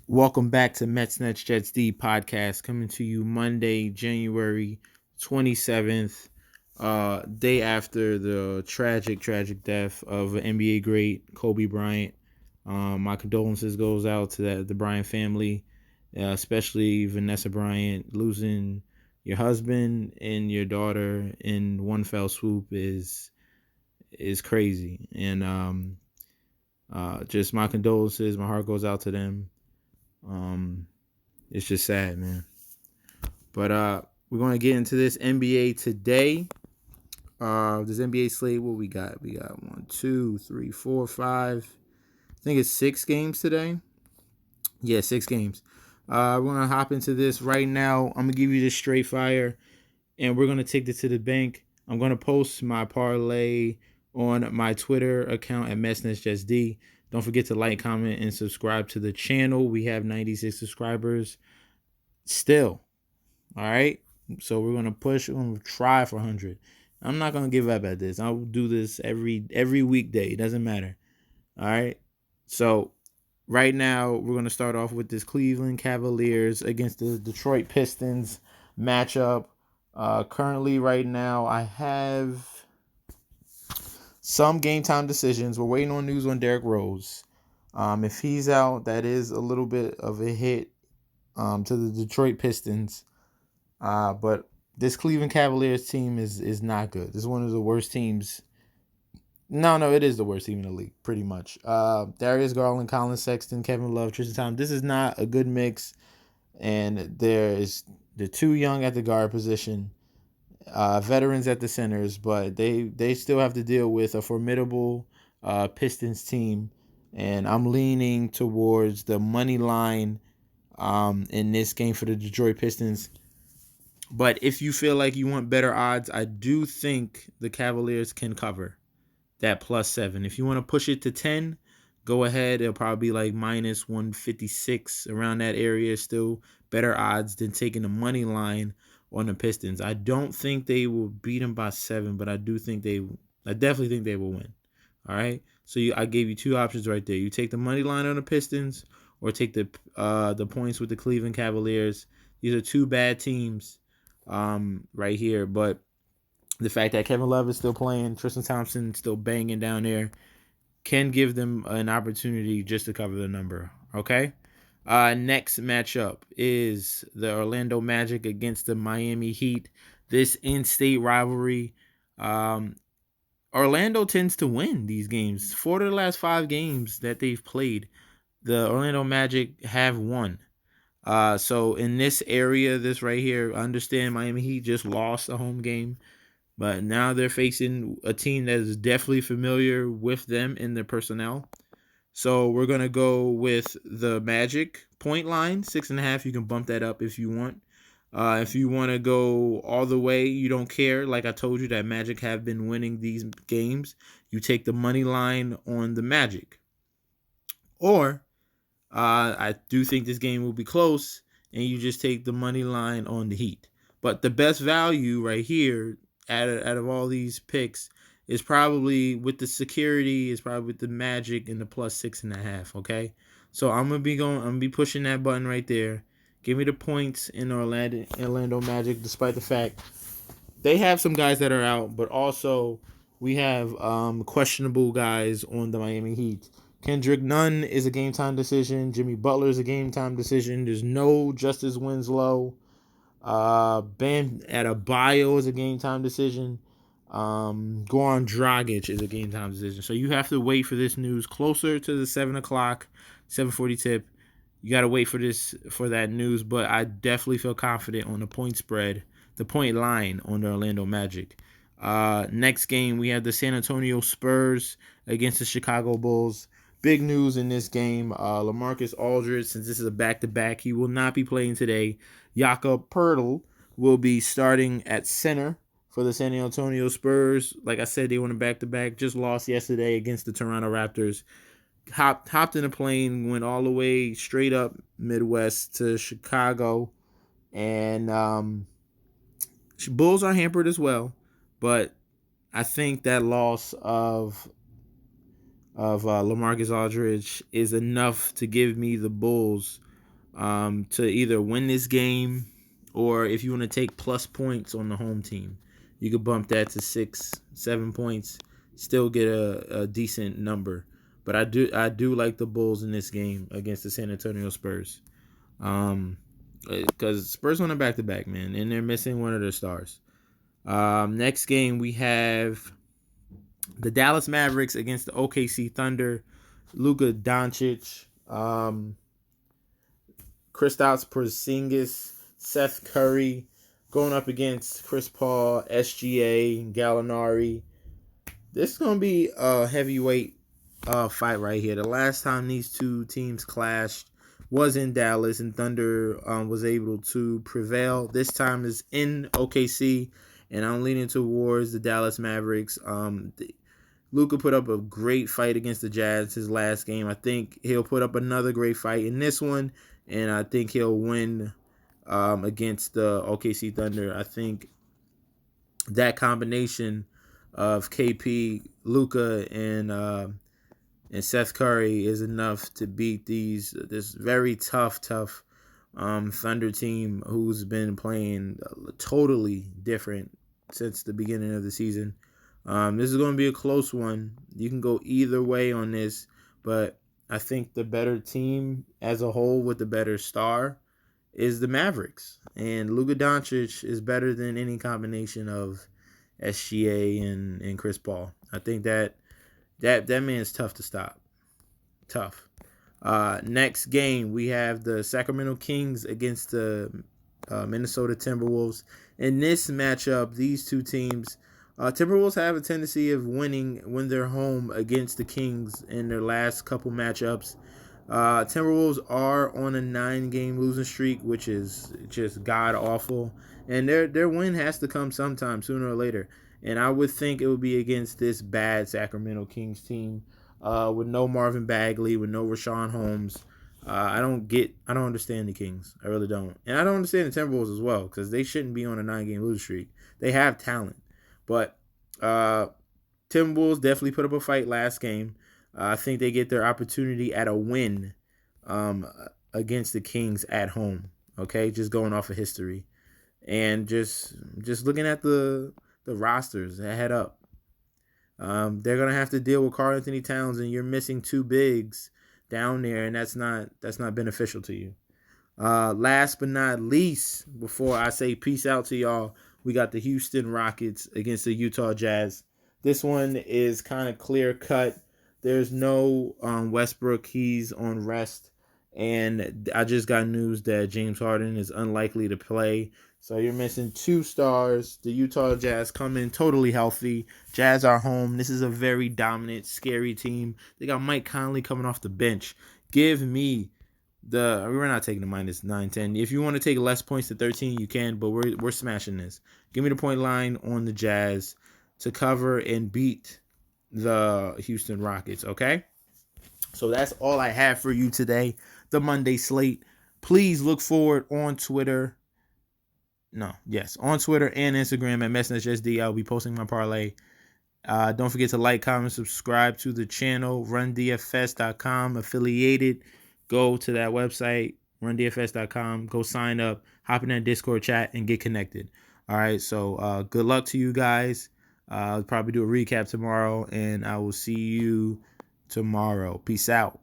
Welcome back to Mets Nets Jets D podcast, coming to you Monday, January 27th, day after the tragic death of an NBA great, Kobe Bryant. My condolences goes out to the Bryant family, especially Vanessa Bryant. Losing your husband and your daughter in one fell swoop is crazy, and just my condolences. My heart goes out to them. Um, it's just sad, man. But we're gonna get into this NBA today. This NBA slate, what we got? We got 1, 2, 3, 4, 5. I think it's 6 games today. Yeah, 6 games. We're gonna hop into this right now. I'm gonna give you this straight fire, and we're gonna take this to the bank. I'm gonna post my parlay on my Twitter account at MessNetsJustD. Don't forget to like, comment, and subscribe to the channel. We have 96 subscribers still. All right. So we're gonna push. We're gonna try for 100. I'm not gonna give up at this. I'll do this every weekday. It doesn't matter. All right. So right now we're gonna start off with this Cleveland Cavaliers against the Detroit Pistons matchup. Currently, right now, I have some game time decisions. We're waiting on news on Derrick Rose. If he's out, that is a little bit of a hit to the Detroit Pistons. But this Cleveland Cavaliers team is not good. This is one of the worst teams. No, it is the worst team in the league, pretty much. Darius Garland, Colin Sexton, Kevin Love, Tristan Thompson. This is not a good mix, and they're too young at the guard position, veterans at the centers, but they still have to deal with a formidable Pistons team, and I'm leaning towards the money line in this game for the Detroit Pistons. But if you feel like you want better odds, I do think the Cavaliers can cover that +7. If you want to push it to 10, go ahead. It'll probably be like -156 around that area. Still better odds than taking the money line on the Pistons. I don't think they will beat them by 7, but I definitely think they will win. All right. So I gave you two options right there. You take the money line on the Pistons, or take the points with the Cleveland Cavaliers. These are two bad teams right here. But the fact that Kevin Love is still playing, Tristan Thompson still banging down there, can give them an opportunity just to cover the number. Okay. Next matchup is the Orlando Magic against the Miami Heat. This in-state rivalry. Orlando tends to win these games. 4 of the last 5 games that they've played, the Orlando Magic have won. So in this area, this right here, I understand Miami Heat just lost a home game, but now they're facing a team that is definitely familiar with them in their personnel. So we're gonna go with the Magic point line, 6.5. You can bump that up if you want. If you want to go all the way, you don't care. Like I told you, that Magic have been winning these games. You take the money line on the Magic, or I do think this game will be close, and you just take the money line on the Heat. But the best value right here, out of all these picks, is probably with the security, is probably with the Magic and the +6.5. Okay, so I'm gonna be pushing that button right there. Give me the points in Orlando Magic, despite the fact they have some guys that are out, but also we have questionable guys on the Miami Heat. Kendrick Nunn is a game time decision. Jimmy Butler is a game time decision. There's no Justice Winslow. Bam Adebayo is a game time decision. Goran Dragic is a game time decision. So you have to wait for this news closer to the 7:00, 7:40 tip. You got to wait for that news, but I definitely feel confident on the point spread, the point line on the Orlando Magic. Next game, we have the San Antonio Spurs against the Chicago Bulls. Big news in this game. LaMarcus Aldridge, since this is a back-to-back, he will not be playing today. Jakob Poeltl will be starting at center for the San Antonio Spurs. Like I said, they won a back-to-back. Just lost yesterday against the Toronto Raptors. Hopped in a plane, went all the way straight up Midwest to Chicago, and Bulls are hampered as well. But I think that loss of LaMarcus Aldridge is enough to give me the Bulls to either win this game, or if you want to take plus points on the home team, you could bump that to 6-7 points, still get a decent number. But I do like the Bulls in this game against the San Antonio Spurs. Because Spurs on a back-to-back, man, and they're missing one of their stars. Next game we have the Dallas Mavericks against the OKC Thunder. Luka Doncic, Kristaps Porzingis, Seth Curry going up against Chris Paul, SGA, Gallinari. This is gonna be a heavyweight fight right here. The last time these two teams clashed was in Dallas, and Thunder was able to prevail. This time is in OKC, and I'm leaning towards the Dallas Mavericks. Luka put up a great fight against the Jazz his last game. I think he'll put up another great fight in this one, and I think he'll win against the OKC Thunder. I think that combination of KP, Luka, and Seth Curry is enough to beat this very tough Thunder team who's been playing totally different since the beginning of the season. This is going to be a close one. You can go either way on this, but I think the better team as a whole with the better star is the Mavericks. And Luka Doncic is better than any combination of SGA and Chris Paul. I think that man's tough to stop. Tough. Next game, we have the Sacramento Kings against the Minnesota Timberwolves. In this matchup, these two teams, Timberwolves have a tendency of winning when they're home against the Kings in their last couple matchups. Timberwolves are on a 9-game losing streak, which is just god awful, and their win has to come sometime sooner or later. And I would think it would be against this bad Sacramento Kings team, with no Marvin Bagley, with no Rashawn Holmes. I don't understand the Kings. I really don't, and I don't understand the Timberwolves as well, because they shouldn't be on a 9-game losing streak. They have talent. But Timberwolves definitely put up a fight last game. I think they get their opportunity at a win against the Kings at home. Okay, just going off of history, and just looking at the rosters head up. They're gonna have to deal with Karl Anthony Towns, and you're missing two bigs down there, and that's not beneficial to you. Last but not least, before I say peace out to y'all, we got the Houston Rockets against the Utah Jazz. This one is kind of clear cut. There's no Westbrook. He's on rest. And I just got news that James Harden is unlikely to play. So you're missing two stars. The Utah Jazz come in totally healthy. Jazz are home. This is a very dominant, scary team. They got Mike Conley coming off the bench. Give me we're not taking the minus 9-10. If you want to take less points to 13, you can, but we're smashing this. Give me the point line on the Jazz to cover and beat the Houston Rockets, okay? So that's all I have for you today, the Monday slate. Please look forward on Twitter. On Twitter and Instagram at MessNetJSD. I'll be posting my parlay. Don't forget to like, comment, subscribe to the channel, rundfs.com, affiliated. Go to that website, rundfs.com. Go sign up, hop in that Discord chat, and get connected. All right, so good luck to you guys. I'll probably do a recap tomorrow, and I will see you tomorrow. Peace out.